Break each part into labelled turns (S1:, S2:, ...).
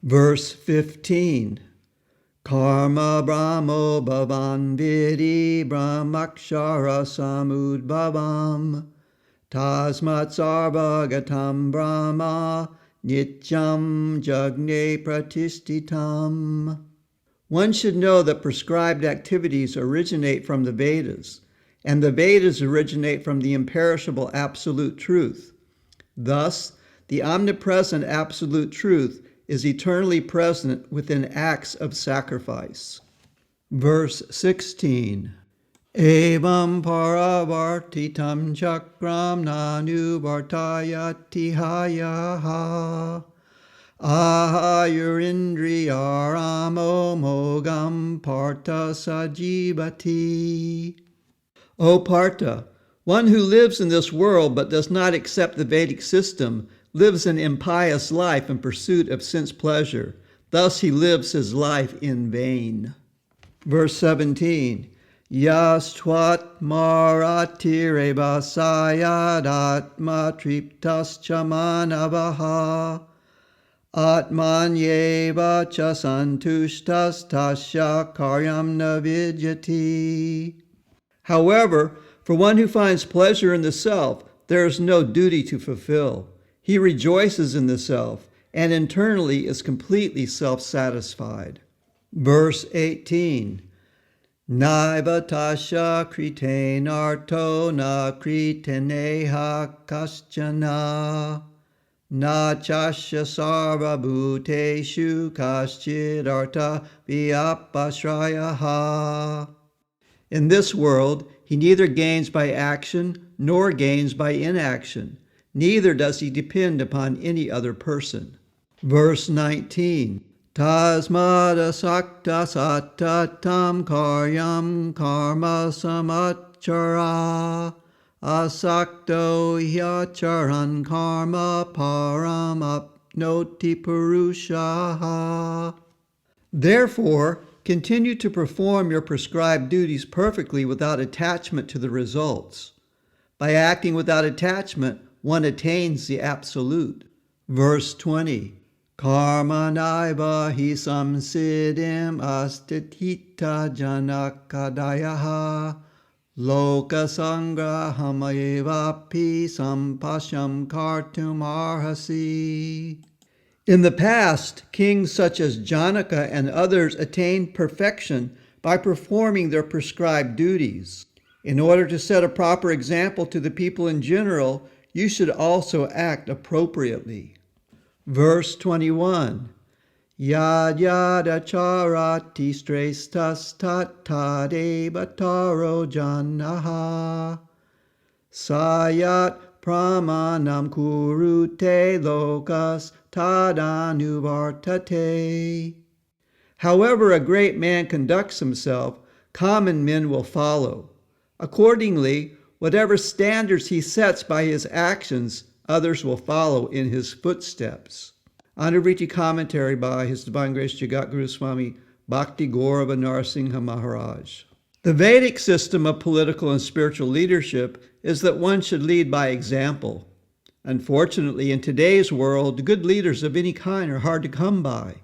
S1: Verse 15. Karma Brahmo Bhavan Vidi Brahmakshara Samudbhavam Tasmat Sarvagatam Brahma Nityam Jagne Pratishtitam. One should know that prescribed activities originate from the Vedas, and the Vedas originate from the imperishable Absolute Truth. Thus, the omnipresent Absolute Truth is eternally present within acts of sacrifice. Verse 16. Evam paravartitam chakram nanuvartayati hayaha ahayurindriyaramo mogam partha sajivati. O Partha, one who lives in this world but does not accept the Vedic system lives an impious life in pursuit of sense pleasure. Thus he lives his life in vain. Verse 17. Yastvat maratireva sayadatma triptascha manavaha atmanyeva cha santushtas tasya karyam na vidyati. However, for one who finds pleasure in the self, there is no duty to fulfill. He rejoices in the self, and internally is completely self-satisfied. Verse 18. Naiva tasya kritenarto na kriteneha kaschana na chasya sarva bhuteshu kaschid vyapasrayaha. In this world, he neither gains by action nor gains by inaction. Neither does he depend upon any other person. Verse 19. Tasmada sakta satatam karyam karma samachara asakto hyacharan karma param apnoti purushaha. Therefore, continue to perform your prescribed duties perfectly without attachment to the results. By acting without attachment, one attains the Absolute. Verse 20. Karma naiva hi samsiddhim astitita janakadayaha loka sangrahamayevapi sampashyam kartum arhasi. In the past, kings such as Janaka and others attained perfection by performing their prescribed duties. In order to set a proper example to the people in general, you should also act appropriately. Verse 21. Yad yad acharati strestas tat tadeva taro janaha sayat pramanam kurute lokas tadanuvartate. However a great man conducts himself, common men will follow. Accordingly, whatever standards he sets by his actions, others will follow in his footsteps. Anuvritti commentary by His Divine Grace Jagad Swami, Bhakti Gaurava Narasingha Maharaj. The Vedic system of political and spiritual leadership is that one should lead by example. Unfortunately, in today's world, good leaders of any kind are hard to come by.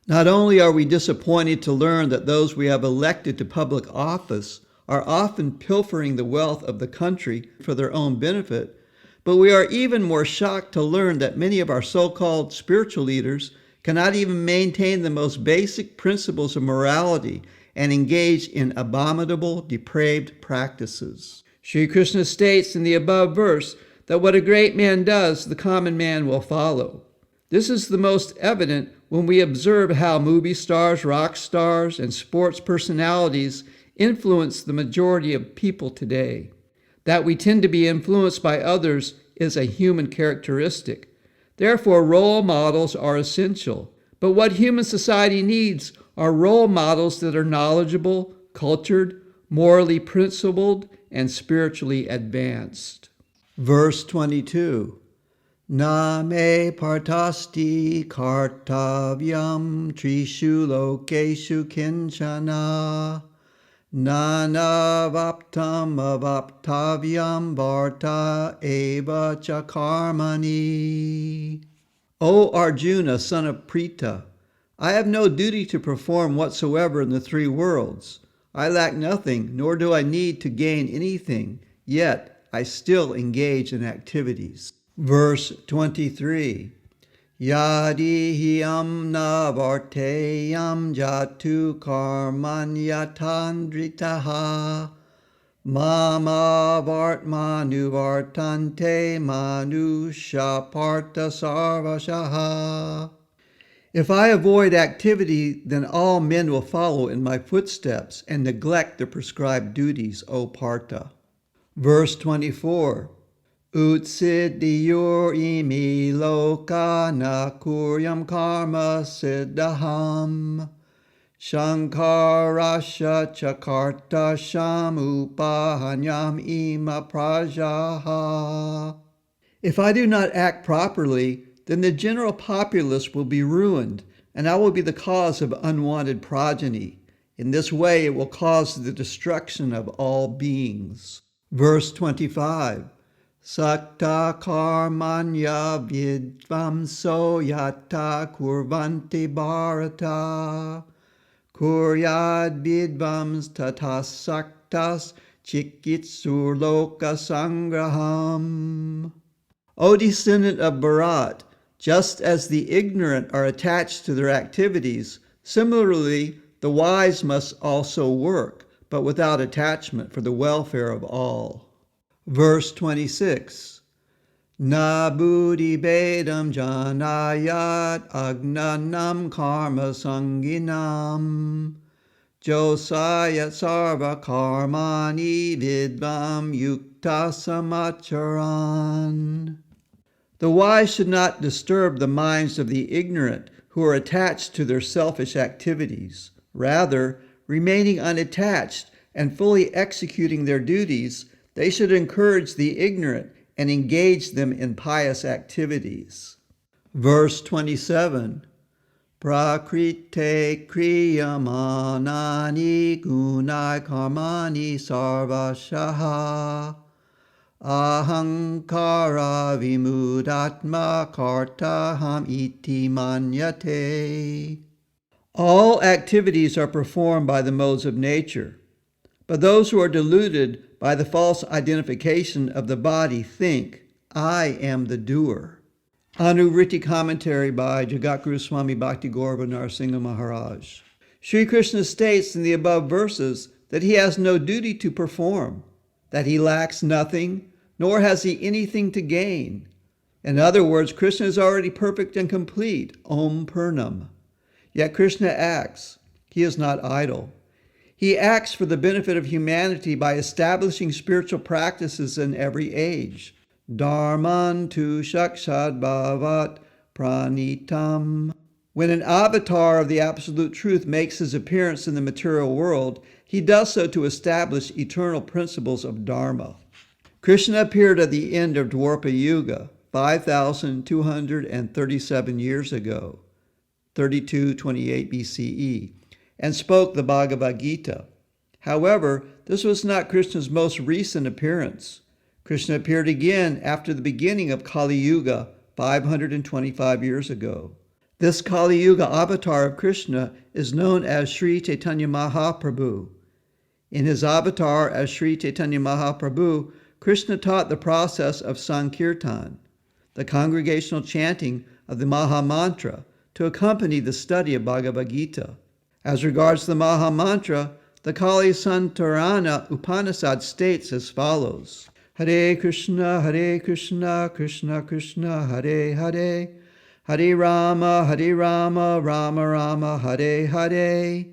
S1: Not only are we disappointed to learn that those we have elected to public office are often pilfering the wealth of the country for their own benefit, but we are even more shocked to learn that many of our so-called spiritual leaders cannot even maintain the most basic principles of morality and engage in abominable, depraved practices. Sri Krishna states in the above verse that what a great man does, the common man will follow. This is the most evident when we observe how movie stars, rock stars, and sports personalities influence the majority of people today. That we tend to be influenced by others is a human characteristic. Therefore, role models are essential. But what human society needs are role models that are knowledgeable, cultured, morally principled, and spiritually advanced. Verse 22. Na me partasti kartavyam trishu lokeshu kinchana nanavaptam avaptavyam varta eva cha karmani. O Arjuna, son of Prita, I have no duty to perform whatsoever in the three worlds. I lack nothing, nor do I need to gain anything, yet I still engage in activities. Verse 23. Yadihiyam navarteyam jatu karmanyatandritaha mama vartmanu vartante manusha partha sarvashaha. If I avoid activity, then all men will follow in my footsteps and neglect the prescribed duties, O Partha. Verse 24. Utsiddhiyur imi lokana kuryam karma siddhaham shankarasya chakarta shamupahanyam ima prajaha. If I do not act properly, then the general populace will be ruined, and I will be the cause of unwanted progeny. In this way, it will cause the destruction of all beings. Verse 25. Sakta karmanya vidvamso yata kurvanti bharata kuryad vidvams tatas saktas chikitsur loka sangraham. O descendant of Bharat, just as the ignorant are attached to their activities, similarly the wise must also work, but without attachment, for the welfare of all. Verse 26. Na buddhi bedam janayat agnanam karma sanginam josayat sarva karmani vidvam yukta samacharan. The wise should not disturb the minds of the ignorant who are attached to their selfish activities. Rather, remaining unattached and fully executing their duties, they should encourage the ignorant and engage them in pious activities. Verse 27. Prakrite kriyamanani gunai karmani sarvashaha ahankara vimudatma kartaham iti manyate. All activities are performed by the modes of nature, but those who are deluded by the false identification of the body think, I am the doer. Anuvritti commentary by Jagad Swami Bhakti Gaurava Narasingha Maharaj. Sri Krishna states in the above verses that he has no duty to perform, that he lacks nothing, nor has he anything to gain. In other words, Krishna is already perfect and complete, Om Purnam. Yet Krishna acts. He is not idle. He acts for the benefit of humanity by establishing spiritual practices in every age. Dharman tu shakshad bhavat pranitam. When an avatar of the Absolute Truth makes his appearance in the material world, he does so to establish eternal principles of Dharma. Krishna appeared at the end of Dwapara Yuga, 5,237 years ago, 3228 BCE, and spoke the Bhagavad Gita. However, this was not Krishna's most recent appearance. Krishna appeared again after the beginning of Kali Yuga, 525 years ago. This Kali Yuga avatar of Krishna is known as Sri Chaitanya Mahaprabhu. In his avatar as Sri Chaitanya Mahaprabhu, Krishna taught the process of Sankirtan, the congregational chanting of the Maha Mantra, to accompany the study of Bhagavad Gita. As regards the Maha Mantra, the Kali Santarana Upanishad states as follows: Hare Krishna, Krishna Krishna, Hare Hare, Hare Rama, Rama Rama, Hare Hare,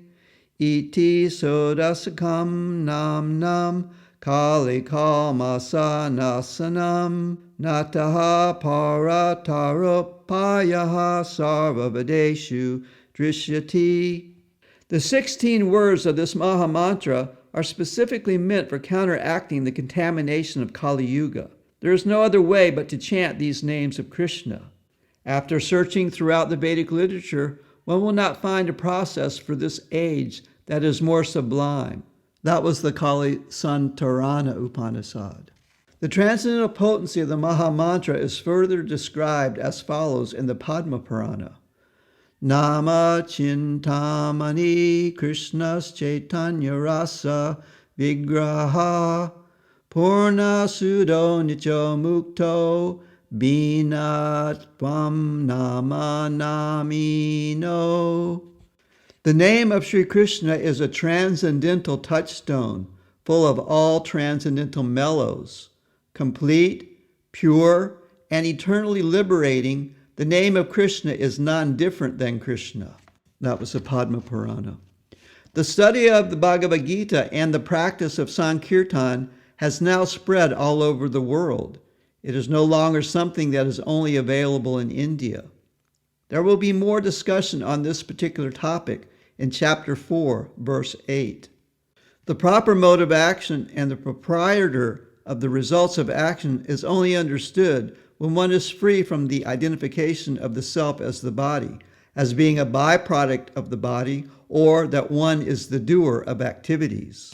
S1: Iti Sodasakam Nam Nam, Kali Kalmasanasanam, Nataha Parataropayaha Sarvavadeshu Drishyati. The 16 words of this Maha Mantra are specifically meant for counteracting the contamination of Kali Yuga. There is no other way but to chant these names of Krishna. After searching throughout the Vedic literature, one will not find a process for this age that is more sublime. That was the Kali Santarana Upanishad. The transcendental potency of the Maha Mantra is further described as follows in the Padma Purana. Nama Chintamani Krishnas Chaitanya Rasa Vigraha Purna Sudo Nicho Mukto Binat Tvam Nama Namino. The name of Sri Krishna is a transcendental touchstone, full of all transcendental mellows. Complete, pure, and eternally liberating, the name of Krishna is none different than Krishna. That was the Padma Purana. The study of the Bhagavad Gita and the practice of Sankirtan has now spread all over the world. It is no longer something that is only available in India. There will be more discussion on this particular topic in Chapter 4, Verse 8. The proper mode of action and the proprietor of the results of action is only understood when one is free from the identification of the self as the body, as being a byproduct of the body, or that one is the doer of activities.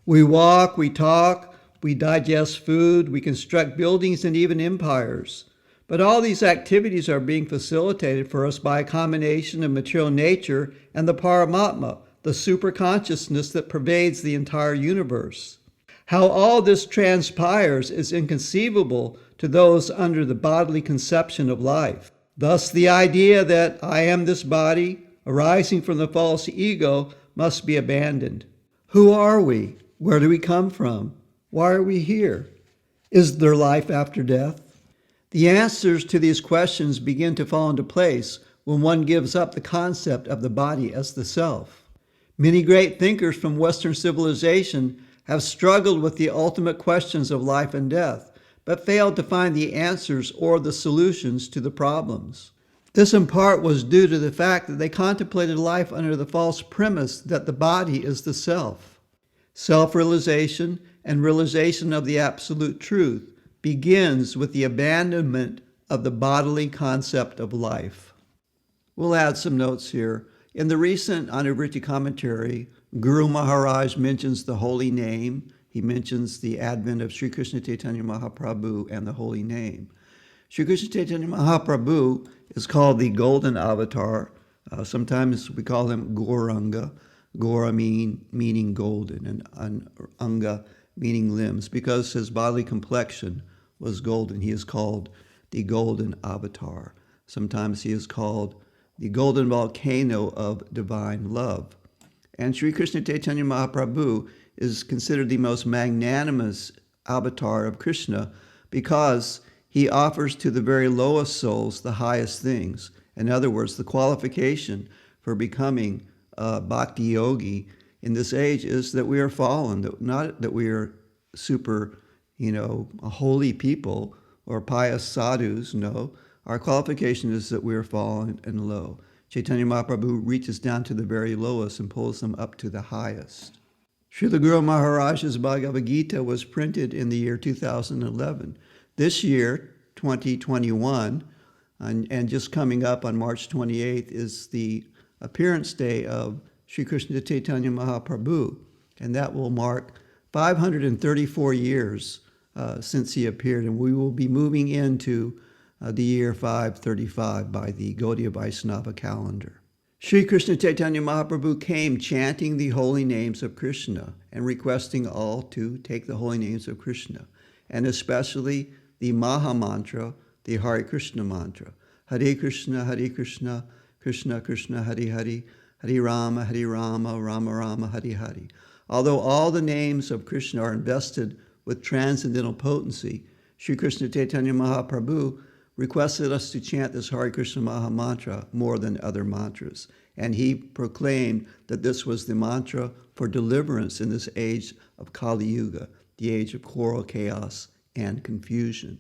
S1: We walk, we talk, we digest food, we construct buildings and even empires. But all these activities are being facilitated for us by a combination of material nature and the Paramatma, the superconsciousness that pervades the entire universe. How all this transpires is inconceivable to those under the bodily conception of life. Thus, the idea that I am this body, arising from the false ego, must be abandoned. Who are we? Where do we come from? Why are we here? Is there life after death? The answers to these questions begin to fall into place when one gives up the concept of the body as the self. Many great thinkers from Western civilization have struggled with the ultimate questions of life and death, but failed to find the answers or the solutions to the problems. This in part was due to the fact that they contemplated life under the false premise that the body is the self. Self-realization and realization of the absolute truth begins with the abandonment of the bodily concept of life. We'll add some notes here. In the recent Anuvritti commentary, Guru Maharaj mentions the holy name. He mentions the advent of Sri Krishna Chaitanya Mahaprabhu and the holy name. Sri Krishna Chaitanya Mahaprabhu is called the Golden Avatar. Sometimes we call him Gauranga. Gaura meaning golden, and Anga meaning limbs. Because his bodily complexion was golden, he is called the Golden Avatar. Sometimes he is called the golden volcano of divine love. And Sri Krishna Chaitanya Mahaprabhu is considered the most magnanimous avatar of Krishna because he offers to the very lowest souls the highest things. In other words, the qualification for becoming a bhakti yogi in this age is that we are fallen, not that we are super, holy people or pious sadhus. No, our qualification is that we are fallen and low. Chaitanya Mahaprabhu reaches down to the very lowest and pulls them up to the highest. Srila Guru Maharaj's Bhagavad Gita was printed in the year 2011. This year, 2021, and just coming up on March 28th is the appearance day of Sri Krishna Chaitanya Mahaprabhu, and that will mark 534 years since he appeared, and we will be moving into the year 535 by the Gaudiya Vaishnava calendar. Sri Krishna Chaitanya Mahaprabhu came chanting the holy names of Krishna and requesting all to take the holy names of Krishna, and especially the Maha mantra, the Hare Krishna mantra. Hare Krishna, Krishna Krishna, Hare Hare, Hare Rama, Rama Rama, Hare Hare. Although all the names of Krishna are invested with transcendental potency, Sri Krishna Chaitanya Mahaprabhu requested us to chant this Hare Krishna Maha mantra more than other mantras. And he proclaimed that this was the mantra for deliverance in this age of Kali Yuga, the age of quarrel, chaos, and confusion.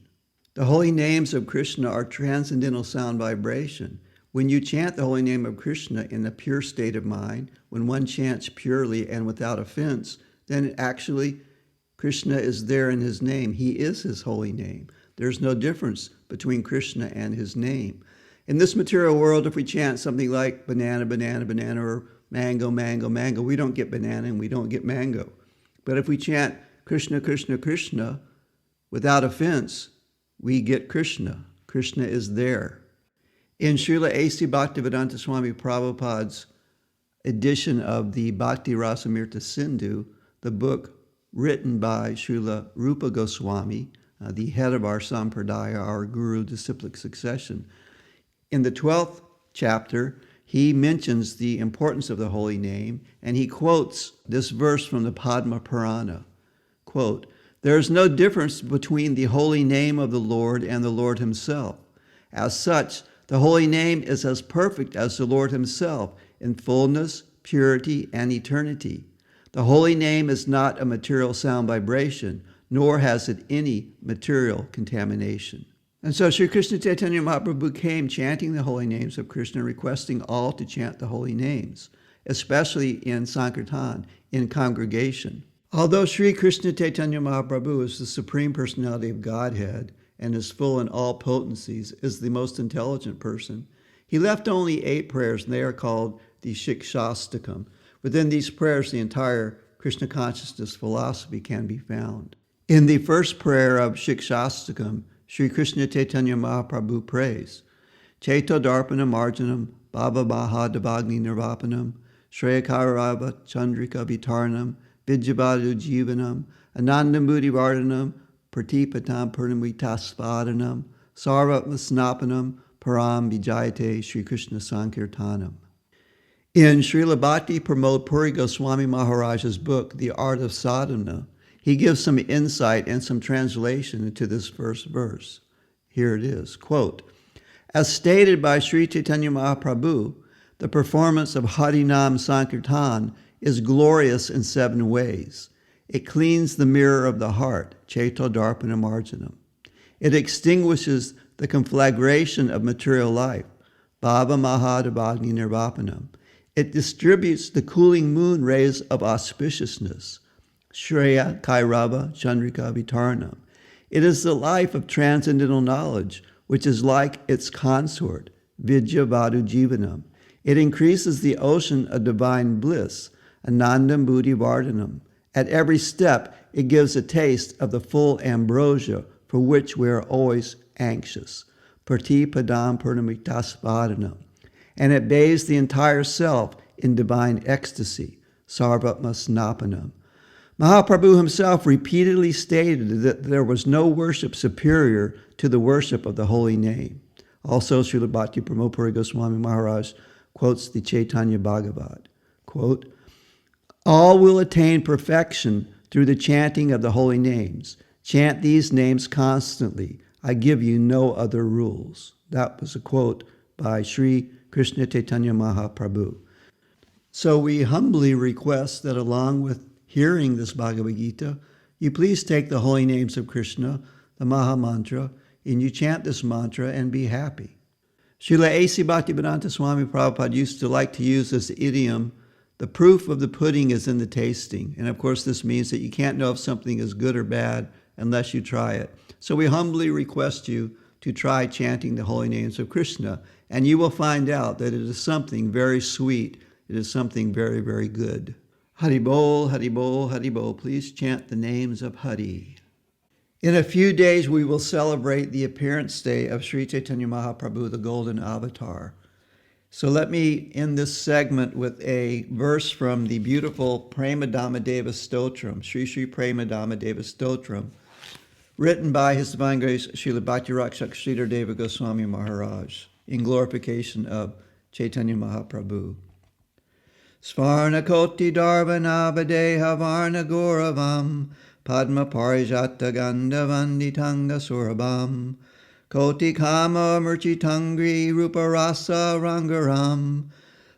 S1: The holy names of Krishna are transcendental sound vibration. When you chant the holy name of Krishna in a pure state of mind, when one chants purely and without offense, then actually Krishna is there in his name. He is his holy name. There's no difference between Krishna and his name. In this material world, if we chant something like banana, banana, banana, or mango, mango, mango, we don't get banana and we don't get mango. But if we chant Krishna, Krishna, Krishna, without offense, we get Krishna. Krishna is there. In Srila A.C. Bhaktivedanta Swami Prabhupada's edition of the Bhakti Rasamrita Sindhu, the book written by Srila Rupa Goswami, the head of our Sampradaya, our Guru disciplic succession, in the 12th chapter, he mentions the importance of the holy name, and he quotes this verse from the Padma Purana. Quote, "There is no difference between the holy name of the Lord and the Lord himself. As such, the holy name is as perfect as the Lord himself in fullness, purity, and eternity. The holy name is not a material sound vibration, nor has it any material contamination." And so Sri Krishna Chaitanya Mahaprabhu came chanting the holy names of Krishna, requesting all to chant the holy names, especially in Sankirtan, in congregation. Although Sri Krishna Chaitanya Mahaprabhu is the Supreme Personality of Godhead and is full in all potencies, is the most intelligent person, he left only 8 prayers, and they are called the Shikshastakam. Within these prayers, the entire Krishna consciousness philosophy can be found. In the first prayer of Shikshastakam, Sri Krishna Chaitanya Mahaprabhu prays, Chaito Darpana Marjanam, Baba Maha Devagni Nirvapanam, Shreyakarava Chandrika Vitarnam, Vidyabadu Jivanam, Anandam Buddhi Vardhanam, Pratipatam Purnamitasvadanam, Sarvatma Snapanam, Param Vijayate Sri Krishna Sankirtanam. In Srila Bhakti Pramod Puri Goswami Maharaja's book, The Art of Sadhana, he gives some insight and some translation into this first verse. Here it is, quote, "As stated by Sri Chaitanya Mahaprabhu, the performance of Harinam Sankirtan is glorious in 7 ways. It cleans the mirror of the heart, Chaito Darpana Marjanam. It extinguishes the conflagration of material life, Bhava Maha Devagni Nirvapanam. It distributes the cooling moon rays of auspiciousness, Shreya Kairava Chandrika Vitarnam. It is the life of transcendental knowledge, which is like its consort, Vidya Vadu Jivanam. It increases the ocean of divine bliss, Anandam Buddhi Vardhanam. At every step, it gives a taste of the full ambrosia for which we are always anxious, Prati Padam Purnamitasvadanam. And it bathes the entire self in divine ecstasy, Sarvatma Snapanam. Mahaprabhu himself repeatedly stated that there was no worship superior to the worship of the holy name. Also, Srila Bhakti Pramod Puri Goswami Maharaj quotes the Chaitanya Bhagavad, quote, "All will attain perfection through the chanting of the holy names. Chant these names constantly. I give you no other rules." That was a quote by Sri Krishna Chaitanya Mahaprabhu. So we humbly request that along with hearing this Bhagavad Gita, you please take the holy names of Krishna, the Maha Mantra, and you chant this mantra and be happy. Srila A.C. Bhaktivedanta Swami Prabhupada used to like to use this idiom, the proof of the pudding is in the tasting. And of course, this means that you can't know if something is good or bad unless you try it. So we humbly request you to try chanting the holy names of Krishna, and you will find out that it is something very sweet. It is something very, very good. Hari Bol, Hari Bol, Hari Bol. Please chant the names of Hari. In a few days, we will celebrate the appearance day of Sri Chaitanya Mahaprabhu, the Golden Avatar. So let me end this segment with a verse from the beautiful Prema Dhamma Deva Stotram, Sri Sri Prema Dhamma Deva Stotram, written by His Divine Grace Srila Bhakti Rakshak Sridhar Deva Goswami Maharaj, in glorification of Chaitanya Mahaprabhu. Svarna Koti Darvanabadeha Varna Gauravam Padma Parijata Gandha Vanditanga Surabam Koti Kama Murchitangri Rupa Rasa Rangaram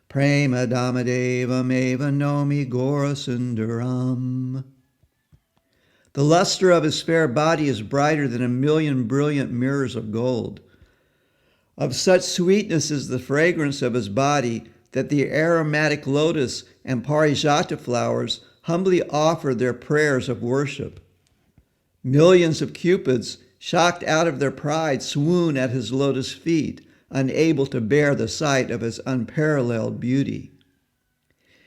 S1: Prema Dhammadeva Meva Nomi Gora Sundaram. The luster of his fair body is brighter than 1,000,000 brilliant mirrors of gold. Of such sweetness is the fragrance of his body that the aromatic lotus and parijata flowers humbly offer their prayers of worship. Millions of cupids, shocked out of their pride, swoon at his lotus feet, unable to bear the sight of his unparalleled beauty.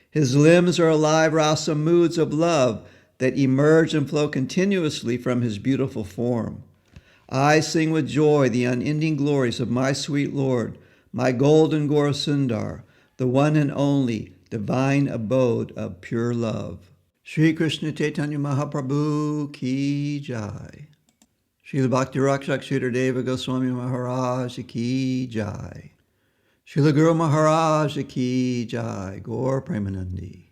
S1: His limbs are alive rasa moods of love that emerge and flow continuously from his beautiful form. I sing with joy the unending glories of my sweet Lord. my golden Gaura Sundar, the one and only divine abode of pure love. Shri Krishna Chaitanya Mahaprabhu ki jai. Srila Bhakti Rakshak Sridhar Goswami Maharaj ki jai. Srila Guru Maharaj ki jai. Gaur Premanandi.